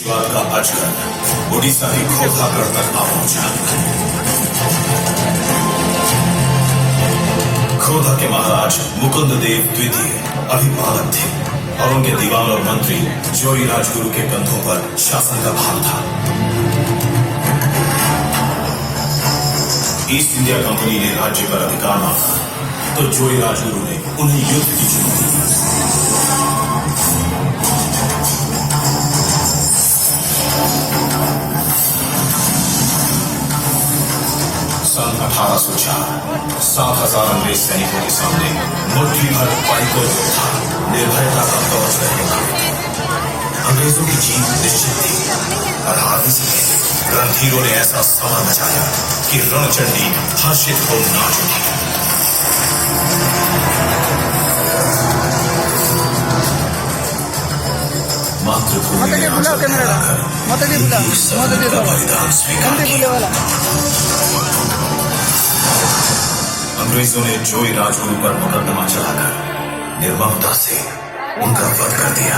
बात का अजगर उड़ीसा के खोखागढ़ तक आ पहुंचा। खोधा के महाराज मुकुंद देव द्वितीय अभी बालक थे और उनके दीवान और मंत्री जोई राजगुरु के कंधों पर शासन का भार था। ईस्ट इंडिया कंपनी ने राज्य पर अधिकार मांगा तो जोई राजगुरु ने उन्हें युद्ध की चुनौती दी। सन 1804 7,000 अंग्रेज सैनिकों के सामने मुट्ठी भर पाइकों योद्धा निर्भयता का कवच रहेगा। अंग्रेजों की जीत निश्चित थी और हारने से पहले रणधीरों ने ऐसा समर मचाया कि रणचंडी हर्षित हो नाच उठी। मातृभूमि में आंचल फैलाकर बलिदान स्वीकार किया। अंग्रेजों ने जोई राजगुरु पर मुकदमा चलाकर निर्ममता से उनका वध कर दिया।